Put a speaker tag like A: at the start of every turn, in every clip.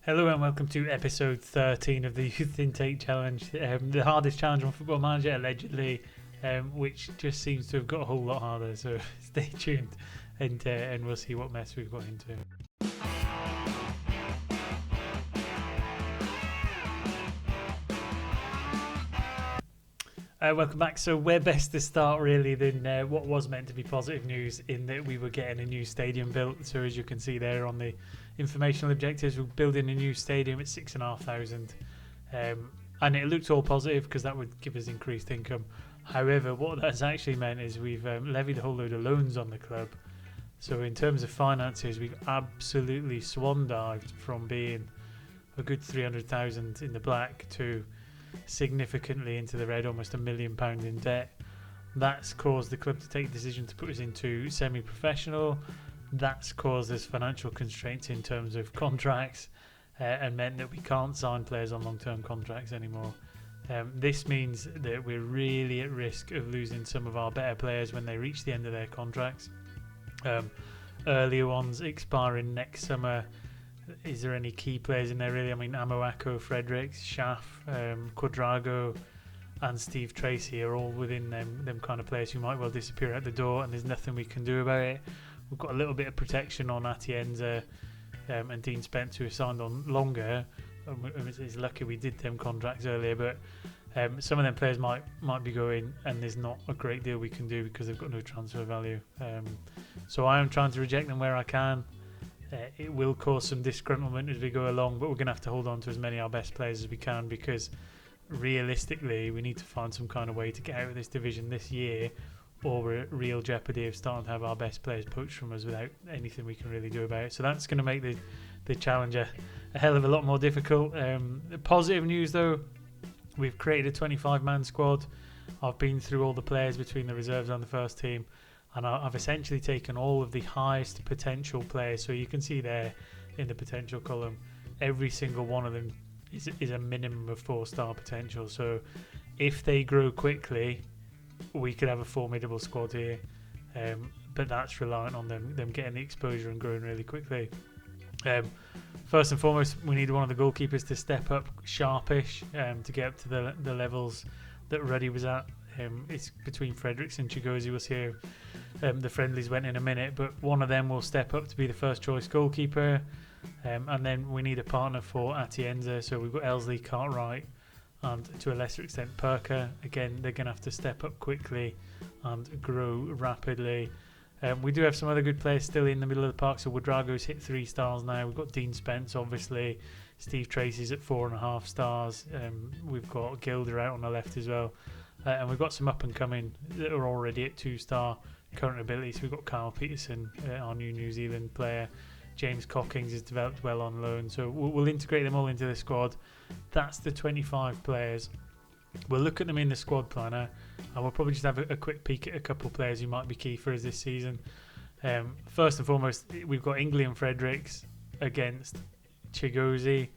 A: Hello and welcome to episode 13 of the Youth Intake Challenge, the hardest challenge on Football Manager allegedly, which just seems to have got a whole lot harder, so stay tuned and we'll see what mess we've got into. Welcome back. So where best to start really than what was meant to be positive news in that we were getting a new stadium built. So as you can see there on the informational objectives, we're building a new stadium at 6,500, and it looked all positive because that would give us increased income. However, what that's actually meant is we've levied a whole load of loans on the club. So in terms of finances, we've absolutely swan dived from being a good 300,000 in the black to significantly into the red, almost £1 million in debt. That's caused the club to take the decision to put us into semi-professional. That's caused us financial constraints in terms of contracts, and meant that we can't sign players on long-term contracts anymore. This means that we're really at risk of losing some of our better players when they reach the end of their contracts. Earlier ones expiring next summer. Is there any key players in there really? I mean, Amoako, Fredericks, Schaff, Quadrago and Steve Tracy are all within them kind of players who might well disappear at the door, and there's nothing we can do about it. We've got a little bit of protection on Atienza and Dean Spence, who are signed on longer. It's lucky we did them contracts earlier, but some of them players might be going, and there's not a great deal we can do because they've got no transfer value. So I am trying to reject them where I can. It will cause some disgruntlement as we go along, but we're going to have to hold on to as many of our best players as we can, because realistically we need to find some kind of way to get out of this division this year, or we're at real jeopardy of starting to have our best players poached from us without anything we can really do about it. So that's going to make the challenge a hell of a lot more difficult. Positive news though, we've created a 25-man squad. I've been through all the players between the reserves and the first team, and I've essentially taken all of the highest potential players. So you can see there in the potential column, every single one of them is a minimum of 4-star potential. So if they grow quickly, we could have a formidable squad here. But that's reliant on them getting the exposure and growing really quickly. First and foremost, we need one of the goalkeepers to step up sharpish to get up to the levels that Ruddy was at. It's between Fredericks and Chigozi. We'll see how the friendlies went in a minute, but one of them will step up to be the first choice goalkeeper, and then we need a partner for Atienza. So we've got Elsley, Cartwright, and to a lesser extent Perker. Again, they're going to have to step up quickly and grow rapidly. We do have some other good players still in the middle of the park. So Wadrago's hit 3 stars now. We've got Dean Spence, obviously. Steve Tracy's at 4.5 stars. We've got Gilder out on the left as well. And we've got some up and coming that are already at 2-star current ability. So we've got Carl Peterson, our New Zealand player. James Cockings has developed well on loan. So we'll integrate them all into the squad. That's the 25 players. We'll look at them in the squad planner, and we'll probably just have a quick peek at a couple of players who might be key for us this season. First and foremost, we've got Ingley and Fredericks against Chigozi.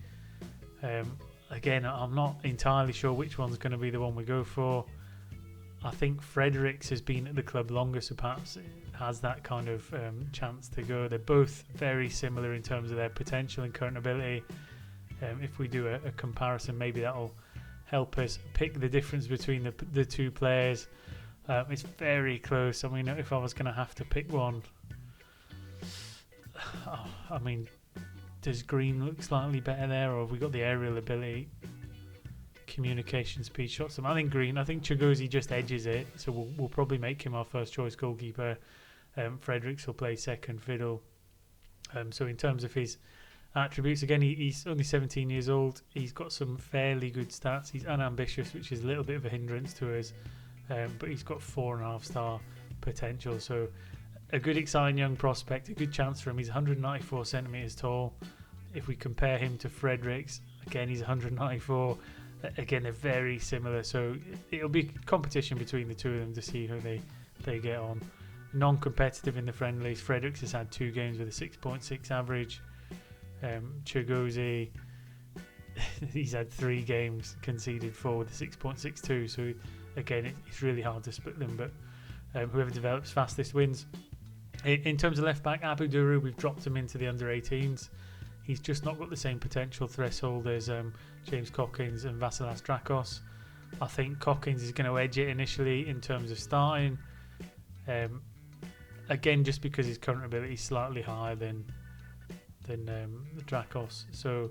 A: Again, I'm not entirely sure which one's going to be the one we go for. I think Fredericks has been at the club longer, so perhaps it has that kind of chance to go. They're both very similar in terms of their potential and current ability. If we do a comparison, maybe that'll help us pick the difference between the two players. It's very close. I mean, if I was going to have to pick one, I mean, does Green look slightly better there, or have we got the aerial ability, communication, speed, shots? I think Green. I think Chigozi just edges it, so we'll probably make him our first choice goalkeeper. Fredericks will play second fiddle. So in terms of his attributes, again, he's only 17 years old. He's got some fairly good stats. He's unambitious, which is a little bit of a hindrance to us, but he's got 4.5-star potential. So a good exciting young prospect, a good chance for him. He's 194 centimetres tall. If we compare him to Fredericks, again, he's 194. Again, they're very similar. So it'll be competition between the two of them to see who they get on. Non-competitive in the friendlies. Fredericks has had 2 games with a 6.6 average. Chigozi, he's had 3 games, conceded 4 with a 6.62. So again, it's really hard to split them, but whoever develops fastest wins. In terms of left back, Abu Duru, we've dropped him into the under 18s. He's just not got the same potential threshold as James Cockins and Vasilas Drakos. I think Cockins is going to edge it initially in terms of starting. Again, just because his current ability is slightly higher than Drakos. So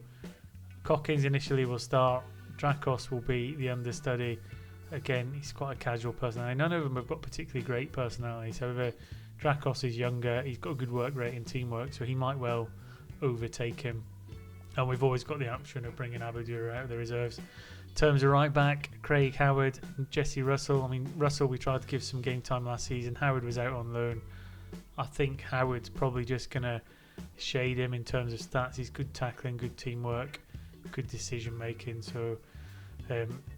A: Cockins initially will start. Drakos will be the understudy. Again, he's quite a casual personality. None of them have got particularly great personalities. However, Drakos is younger. He's got a good work rate in teamwork, so he might well overtake him. And we've always got the option of bringing Abadura out of the reserves. In terms of right back, Craig Howard and Jesse Russell. I mean, Russell we tried to give some game time last season. Howard was out on loan. I think Howard's probably just going to shade him in terms of stats. He's good tackling, good teamwork, good decision making. So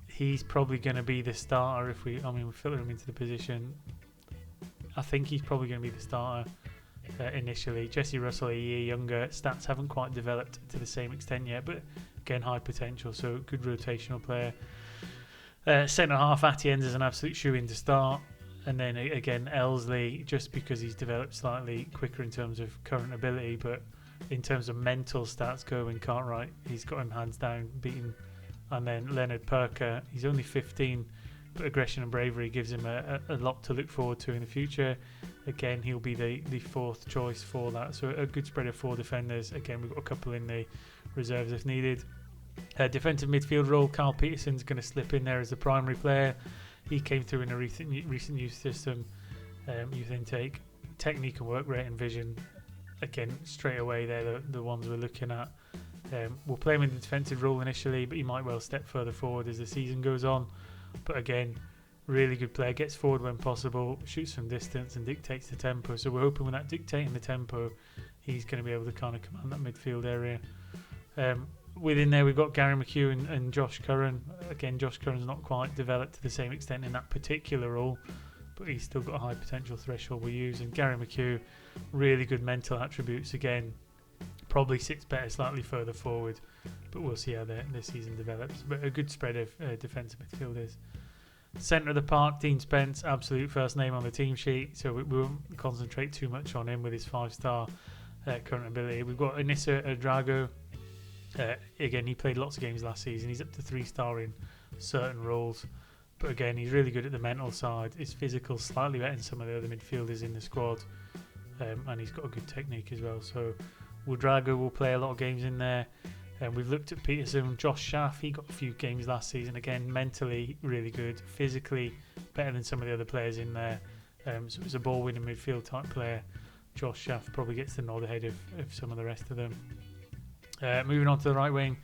A: he's probably going to be the starter if we filter him into the position. I think he's probably going to be the starter initially. Jesse Russell, a year younger. Stats haven't quite developed to the same extent yet, but again, high potential. So good rotational player. Centre half, Atienza is an absolute shoe-in to start. And then again, Elsley, just because he's developed slightly quicker in terms of current ability, but in terms of mental stats, Gerwin Cartwright, he's got him hands down beaten. And then Leonard Perker, he's only 15, but aggression and bravery gives him a lot to look forward to in the future. Again, he'll be the fourth choice for that. So a good spread of 4 defenders. Again, we've got a couple in the reserves if needed. Defensive midfield role, Carl Peterson's going to slip in there as the primary player. He came through in a recent youth system, youth intake. Technique and work rate and vision, again, straight away they're the ones we're looking at. We'll play him in the defensive role initially, but he might well step further forward as the season goes on. But again, really good player, gets forward when possible, shoots from distance and dictates the tempo. So we're hoping with that dictating the tempo, he's going to be able to kind of command that midfield area. Within there, we've got Gary McHugh and Josh Curran. Again, Josh Curran's not quite developed to the same extent in that particular role, but he's still got a high potential threshold we use. And Gary McHugh, really good mental attributes. Again, probably sits better slightly further forward, but we'll see how the season develops. But a good spread of defensive midfielders. Centre of the park, Dean Spence, absolute first name on the team sheet, so we won't concentrate too much on him with his 5-star current ability. We've got Anissa Drago. Again, he played lots of games last season. He's up to 3-star in certain roles, but again, he's really good at the mental side. His physical slightly better than some of the other midfielders in the squad, and he's got a good technique as well. So Drago will play a lot of games in there. And we've looked at Peterson. Josh Schaff, he got a few games last season. Again, mentally really good, physically better than some of the other players in there. So it's a ball-winning midfield type player. Josh Schaff probably gets the nod ahead of some of the rest of them. Moving on to the right wing,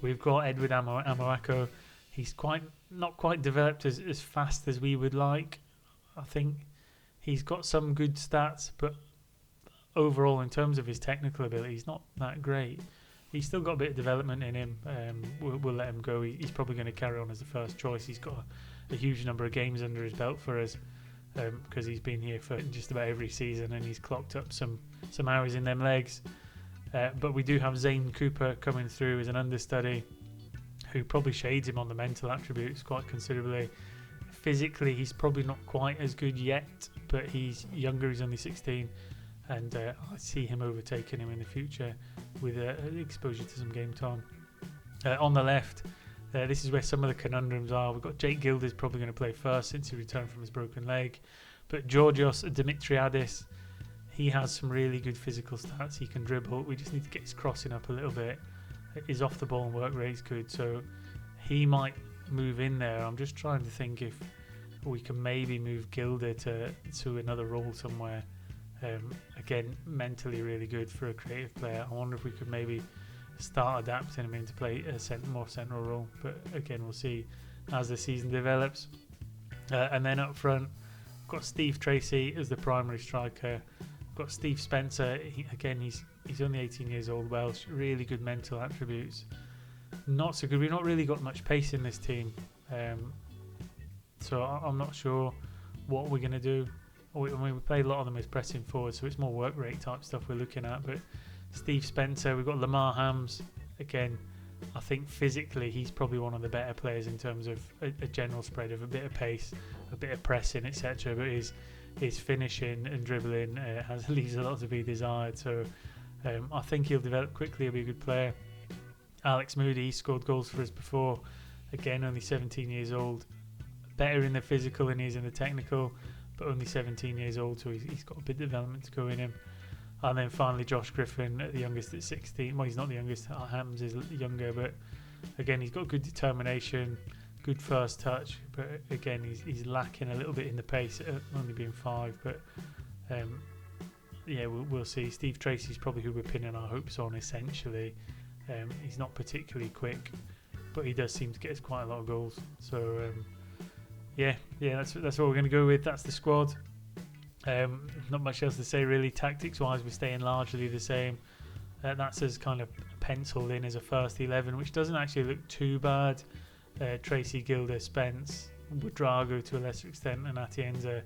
A: we've got Edward Amoako. He's not quite developed as fast as we would like. I think he's got some good stats, but overall, in terms of his technical ability, he's not that great. He's still got a bit of development in him. We'll let him go. He's probably going to carry on as the first choice. He's got a huge number of games under his belt for us because he's been here for just about every season and he's clocked up some hours in them legs. But we do have Zane Cooper coming through as an understudy who probably shades him on the mental attributes quite considerably. Physically, he's probably not quite as good yet, but he's younger, he's only 16, and I see him overtaking him in the future with exposure to some game time. On the left, this is where some of the conundrums are. We've got Jake Gilders probably going to play first since he returned from his broken leg, but Georgios Dimitriadis, he has some really good physical stats. He can dribble. We just need to get his crossing up a little bit. His off the ball and work rate is good, so he might move in there. I'm just trying to think if we can maybe move Gilder to another role somewhere. Again, mentally really good for a creative player. I wonder if we could maybe start adapting him into play a more central role. But again, we'll see as the season develops. And then up front, we've got Steve Tracy as the primary striker. We've got Steve Spencer. He's only 18 years old. Welsh, really good mental attributes. Not so good. We've not really got much pace in this team, so I'm not sure what we're going to do. We play a lot of them as pressing forward, so it's more work rate type stuff we're looking at. But Steve Spencer, we've got Lamar Hams. Again, I think physically he's probably one of the better players in terms of a general spread of a bit of pace, a bit of pressing, etc. But his finishing and dribbling leaves a lot to be desired. So I think he'll develop quickly. He'll be a good player. Alex Moody, he scored goals for us before. Again, only 17 years old. Better in the physical than he is in the technical, but only 17 years old, so he's got a bit of development to go in him. And then finally, Josh Griffin, the youngest at 16. Well, he's not the youngest. Hams is younger, but again, he's got good determination, good first touch. But again, he's lacking a little bit in the pace, only being 5. But yeah, we'll see. Steve Tracy's probably who we're pinning our hopes on, essentially. He's not particularly quick, but he does seem to get us quite a lot of goals. So yeah, that's what we're going to go with. That's the squad. Not much else to say really. Tactics wise, we're staying largely the same. That's as kind of penciled in as a first 11, which doesn't actually look too bad. Tracy, Gilder, Spence, Budrago to a lesser extent, and Atienza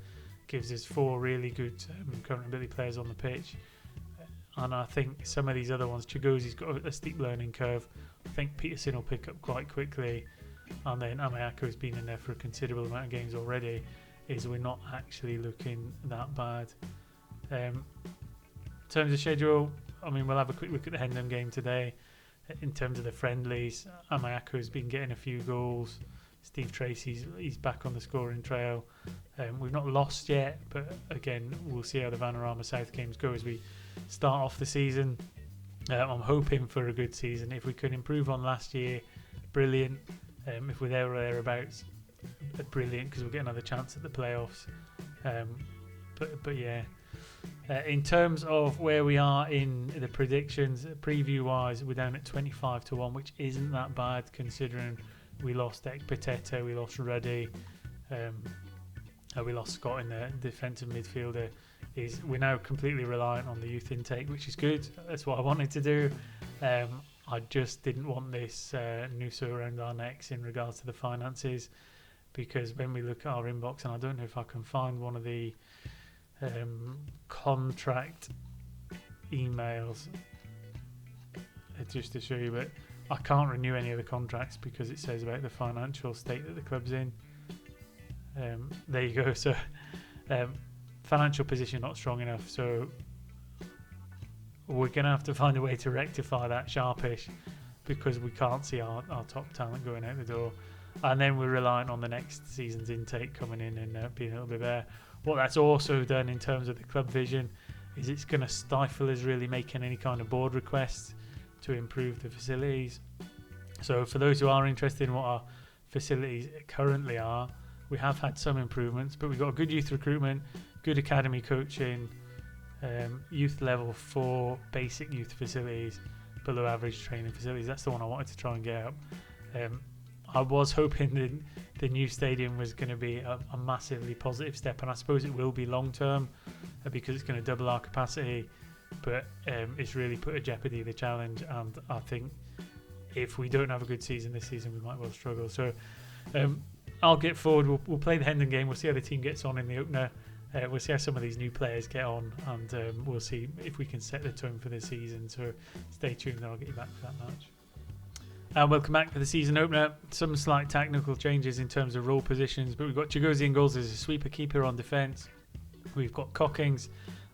A: gives us 4 really good current ability players on the pitch. And I think some of these other ones, Chigozi's got a steep learning curve. I think Peterson will pick up quite quickly, and then Amayako's been in there for a considerable amount of games already. We're not actually looking that bad. In terms of schedule, I mean, we'll have a quick look at the Hendon game today. In terms of the friendlies, Amayako's been getting a few goals. Steve Tracy's he's back on the scoring trail. We've not lost yet, but again, we'll see how the Vanarama South games go as we start off the season. I'm hoping for a good season. If we can improve on last year, brilliant. If we're there or thereabouts, brilliant, because we'll get another chance at the playoffs. But yeah, in terms of where we are in the predictions, preview wise, we're down at 25-1, which isn't that bad considering we lost Ekpateta, we lost Ruddy, we lost Scott in the defensive midfielder. We're now completely reliant on the youth intake, which is good. That's what I wanted to do. I just didn't want this noose around our necks in regards to the finances, because when we look at our inbox, and I don't know if I can find one of the contract emails just to show you, but I can't renew any of the contracts because it says about the financial state that the club's in. There you go. So financial position not strong enough, so we're going to have to find a way to rectify that sharpish, because we can't see our top talent going out the door. And then we're relying on the next season's intake coming in and being a little bit better. What that's also done in terms of the club vision is it's going to stifle us really making any kind of board requests to improve the facilities. So for those who are interested in what our facilities currently are, we have had some improvements, but we've got good youth recruitment, good academy coaching, youth level 4 basic youth facilities, below average training facilities. That's the one I wanted to try and get up. I was hoping the new stadium was going to be a massively positive step, and I suppose it will be long term because it's going to double our capacity, but it's really put at jeopardy the challenge, and I think if we don't have a good season this season, we might well struggle. So I'll get forward. We'll play the Hendon game. We'll see how the team gets on in the opener. We'll see how some of these new players get on, and we'll see if we can set the tone for the season. So stay tuned, and I'll get you back for that match. And welcome back to the season opener. Some slight technical changes in terms of role positions, but we've got Chigozi in goals as a sweeper keeper on defence. We've got Cockings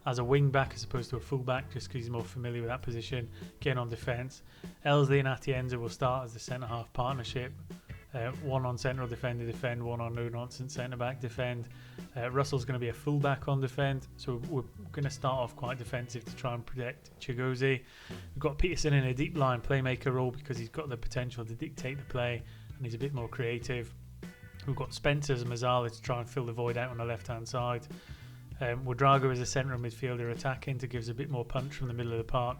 A: as a wing back as opposed to a full back, just because he's more familiar with that position, again on defence. Elsley and Atienza will start as the centre half partnership. One on central defender defend, one on no nonsense centre back defend. Russell's going to be a full back on defend, so we're going to start off quite defensive to try and protect Chigozi. We've got Peterson in a deep line playmaker role because he's got the potential to dictate the play and he's a bit more creative. We've got Spencer as a Mazzala to try and fill the void out on the left hand side. Wadrago as a central midfielder attacking to give us a bit more punch from the middle of the park.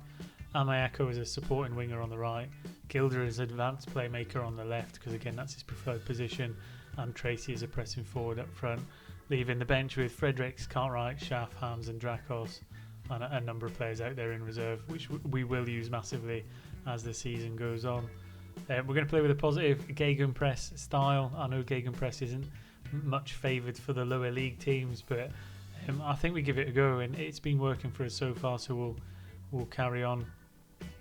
A: Amayako as a supporting winger on the right. Gilder as advanced playmaker on the left, because again that's his preferred position, and Tracy as a pressing forward up front, leaving the bench with Fredericks, Cartwright, Schaff, Hams and Dracos, and a number of players out there in reserve, which we will use massively as the season goes on. We're going to play with a positive Gegenpress style. I know Gegenpress isn't much favoured for the lower league teams, but I think we give it a go, and it's been working for us so far, so we'll carry on.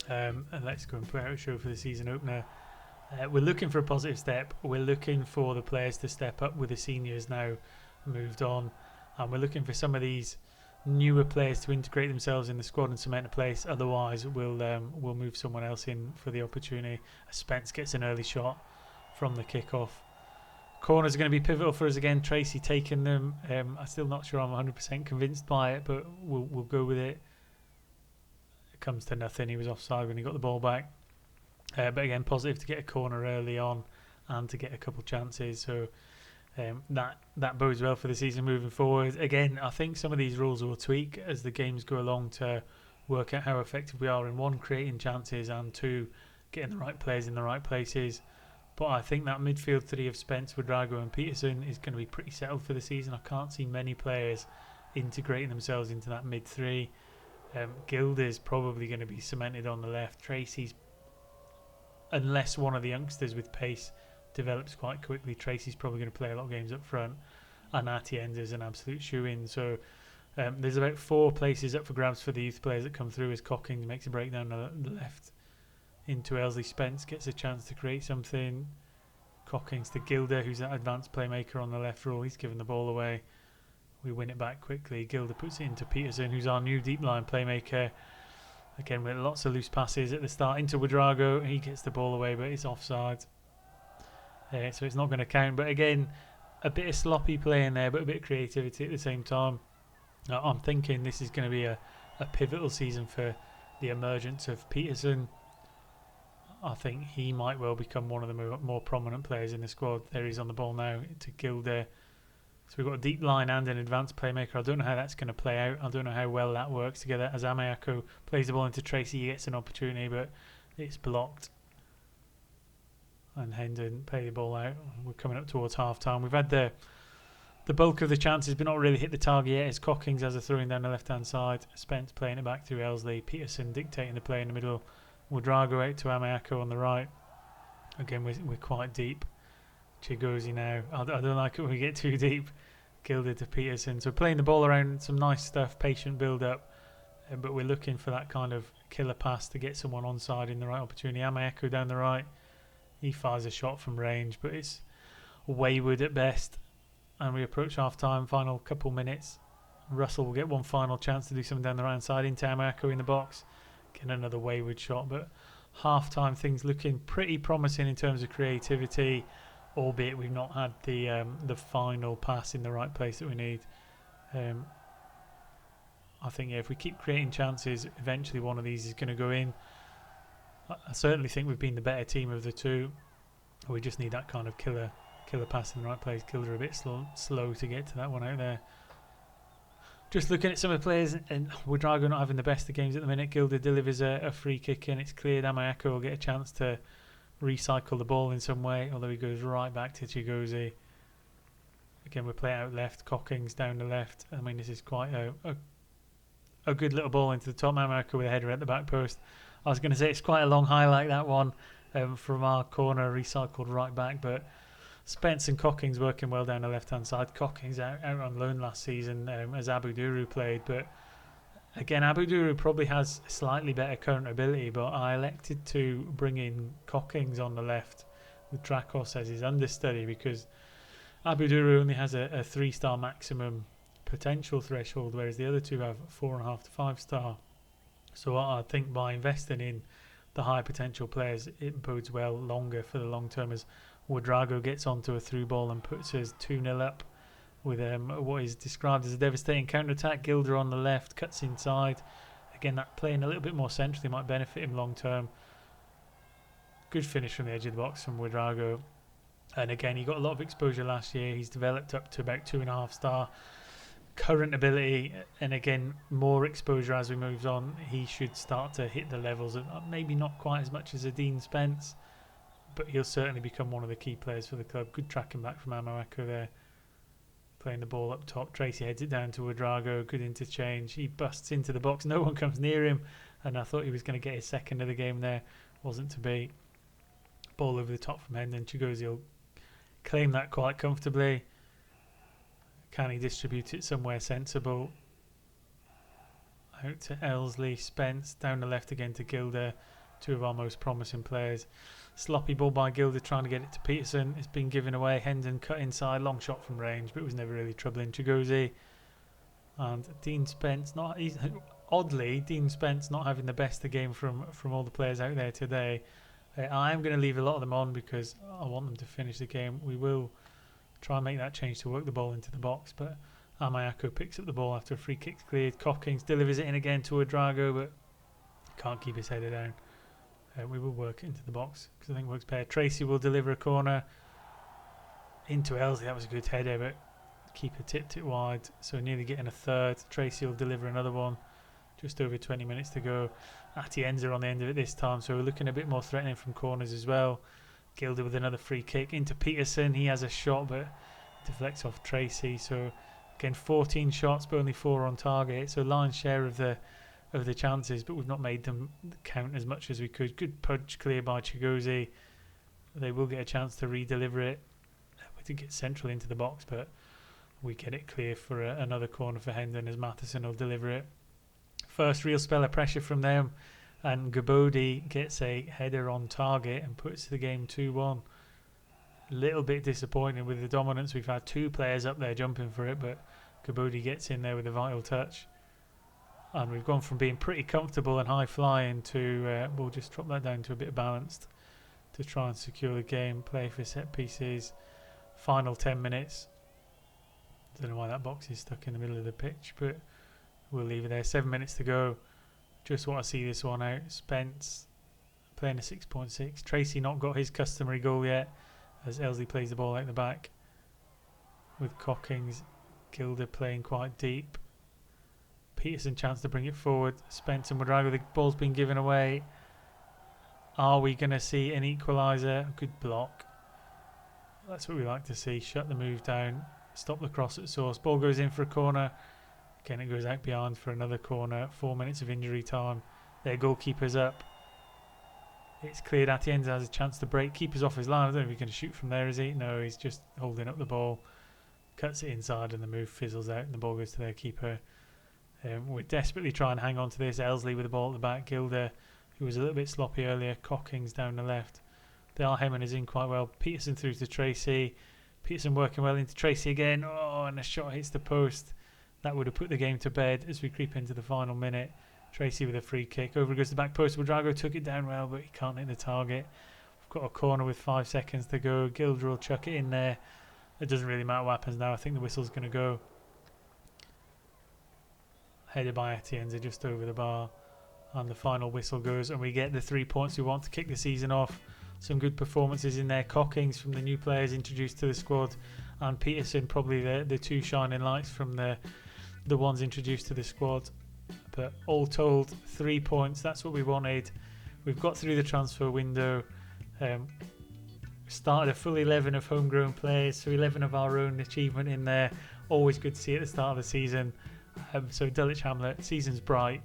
A: And let's go and put out a show for the season opener. We're looking for a positive step. We're looking for the players to step up with the seniors now moved on, and we're looking for some of these newer players to integrate themselves in the squad and cement a place. Otherwise, we'll move someone else in for the opportunity. Spence gets an early shot from the kickoff. Corners are going to be pivotal for us again. Tracy taking them. I'm still not sure I'm 100% convinced by it, but we'll go with it. It comes to nothing. He was offside when he got the ball back. But again, positive to get a corner early on and to get a couple chances. So that bodes well for the season moving forward. Again, I think some of these rules will tweak as the games go along to work out how effective we are in, one, creating chances, and two, getting the right players in the right places. But I think that midfield three of Spence, Ouedraogo and Peterson is going to be pretty settled for the season. I can't see many players integrating themselves into that mid three. Gilda's probably going to be cemented on the left. Tracy's, unless one of the youngsters with pace develops quite quickly, Tracy's probably going to play a lot of games up front. And Atienza's an absolute shoe-in. So there's about 4 places up for grabs for the youth players that come through as Cockings makes a breakdown on the left into Elsley. Spence gets a chance to create something. Cockings to Gilda, who's that advanced playmaker on the left roll. He's given the ball away. We win it back quickly. Gilda puts it into Peterson, who's our new deep line playmaker. Again, with lots of loose passes at the start into Ouedraogo. He gets the ball away, but it's offside. So it's not going to count. But again, a bit of sloppy play in there, but a bit of creativity at the same time. I'm thinking this is going to be a pivotal season for the emergence of Peterson. I think he might well become one of the more prominent players in the squad. There he's on the ball now to Gilda. So we've got a deep line and an advanced playmaker. I don't know how that's going to play out. I don't know how well that works together. As Amayako plays the ball into Tracy, he gets an opportunity, but it's blocked. And Hendon play the ball out. We're coming up towards half time. We've had the bulk of the chances, but not really hit the target yet. As Cockings has a throwing down the left hand side. Spence playing it back through Elsley. Peterson dictating the play in the middle. Ouedraogo out to Amayako on the right. Again, we're quite deep. Chigozi now. I don't like it when we get too deep. Gilda to Peterson. So playing the ball around, some nice stuff, patient build up. But we're looking for that kind of killer pass to get someone onside in the right opportunity. Amayako down the right. He fires a shot from range, but it's wayward at best. And we approach half time, final couple minutes. Russell will get one final chance to do something down the right hand side into Amayako in the box. Get another wayward shot, but half time things looking pretty promising in terms of creativity, albeit we've not had the final pass in the right place that we need. I think if we keep creating chances, eventually one of these is going to go in. I certainly think we've been the better team of the two. We just need that kind of killer pass in the right place. Gilda a bit slow to get to that one out there. Just looking at some of the players, and Ouedraogo not having the best of games at the minute. Gilda delivers a free kick and it's cleared. Amayako will get a chance to recycle the ball in some way, although he goes right back to Chigozi. Again, we play out left. Cockings down the left. I mean, this is quite a good little ball into the top. Amayako with a header at the back post. I was going to say it's quite a long highlight, that one, from our corner, recycled right back, but Spence and Cockings working well down the left-hand side. Cockings out on loan last season as Abuduru played, but again, Abuduru probably has slightly better current ability, but I elected to bring in Cockings on the left with Drakos as his understudy because Abuduru only has a 3-star maximum potential threshold, whereas the other two have 4.5 to 5-star. So I think by investing in the high potential players, it bodes well longer for the long term as Ouedraogo gets onto a through ball and puts us 2-0 up with what is described as a devastating counter-attack. Gilda on the left, cuts inside. Again, that playing a little bit more centrally might benefit him long term. Good finish from the edge of the box from Ouedraogo. And again, he got a lot of exposure last year. He's developed up to about 2.5-star current ability, and again more exposure as we move on. He should start to hit the levels of maybe not quite as much as a Dean Spence, but he'll certainly become one of the key players for the club. Good tracking back from Amayako there, playing the ball up top. Tracy heads it down to Ouedraogo. Good interchange. He busts into the box. No one comes near him, and I thought he was going to get his second of the game there. Wasn't to be. Ball over the top from Hendon. Chigozi will claim that quite comfortably. Can he distribute it somewhere sensible? Out to Elsley. Spence down the left again to Gilda. Two of our most promising players. Sloppy ball by Gilda trying to get it to Peterson. It's been given away. Hendon cut inside. Long shot from range, but it was never really troubling Chigozi. And Dean Spence oddly, Dean Spence not having the best of game from all the players out there today. I am going to leave a lot of them on because I want them to finish the game. We will try and make that change to work the ball into the box, but Amayako picks up the ball after a free kick's cleared. Cockings delivers it in again to Ouedraogo, but can't keep his header down. We will work it into the box because I think it works better. Tracy will deliver a corner into Elsley. That was a good header, but keeper tipped it wide, so nearly getting a third. Tracy will deliver another one. Just over 20 minutes to go. Atienza on the end of it this time, so we're looking a bit more threatening from corners as well. Gilder with another free kick into Peterson. He has a shot, but deflects off Tracy. So again, 14 shots, but only 4 on target. So lion's share of the chances, but we've not made them count as much as we could. Good punch clear by Chigozie. They will get a chance to re-deliver it. We did get central into the box, but we get it clear for another corner for Hendon as Matheson will deliver it. First real spell of pressure from them, and Gabodi gets a header on target and puts the game 2-1. A little bit disappointing with the dominance. We've had 2 players up there jumping for it, but Gabodi gets in there with a vital touch. And we've gone from being pretty comfortable and high flying to we'll just drop that down to a bit balanced to try and secure the game. Play for set pieces. Final 10 minutes. Don't know why that box is stuck in the middle of the pitch, but we'll leave it there. 7 minutes to go. Just want to see this one out. Spence playing a 6.6. Tracy not got his customary goal yet as Elsley plays the ball out the back with Cockings. Gilder playing quite deep. Peterson chance to bring it forward. Spence and Ouedraogo, the ball's been given away. Are we going to see an equaliser? Good block. That's what we like to see. Shut the move down. Stop the cross at source. Ball goes in for a corner. Again, it goes out behind for another corner. 4 minutes of injury time. Their goalkeeper's up. It's cleared. Atienza has a chance to break. Keeper's off his line. I don't know if he's going to shoot from there, is he? No, he's just holding up the ball. Cuts it inside and the move fizzles out and the ball goes to their keeper. We're desperately trying to hang on to this. Elsley with the ball at the back. Gilder, who was a little bit sloppy earlier. Cockings down the left. Dale Hemming is in quite well. Peterson through to Tracy. Peterson working well into Tracy again. Oh, and a shot hits the post. That would have put the game to bed as we creep into the final minute. Tracy with a free kick. Over goes the back post. Ouedraogo took it down well, but he can't hit the target. We've got a corner with 5 seconds to go. Gilder will chuck it in there. It doesn't really matter what happens now. I think the whistle's going to go. Headed by Atienza just over the bar. And the final whistle goes and we get the 3 points we want to kick the season off. Some good performances in there. Cockings from the new players introduced to the squad, and Peterson probably the 2 shining lights from the ones introduced to the squad. But all told, 3 points. That's what we wanted. We've got through the transfer window. Started a full 11 of homegrown players, so 11 of our own achievement in there. Always good to see at the start of the season. So Dulwich Hamlet, season's bright.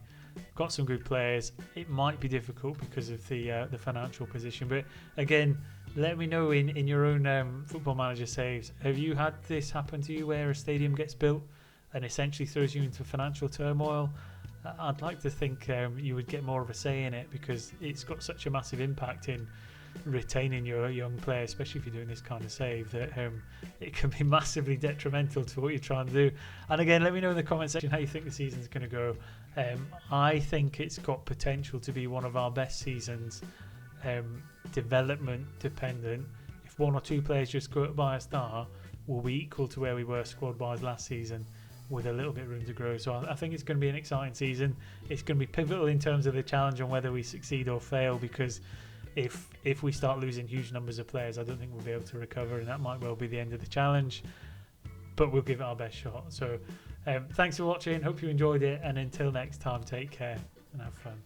A: Got some good players. It might be difficult because of the financial position, but again, let me know in your own Football Manager saves. Have you had this happen to you where a stadium gets built and essentially throws you into financial turmoil? I'd like to think you would get more of a say in it because it's got such a massive impact in retaining your young players, especially if you're doing this kind of save, that it can be massively detrimental to what you're trying to do. And again, let me know in the comment section how you think the season's going to go. I think it's got potential to be one of our best seasons, development dependent. If 1 or 2 players just go up by a star, we'll be equal to where we were squad wise last season with a little bit of room to grow. So I think it's going to be an exciting season. It's going to be pivotal in terms of the challenge on whether we succeed or fail, because if we start losing huge numbers of players, I don't think we'll be able to recover, and that might well be the end of the challenge, but we'll give it our best shot. So thanks for watching, hope you enjoyed it, and until next time, take care and have fun.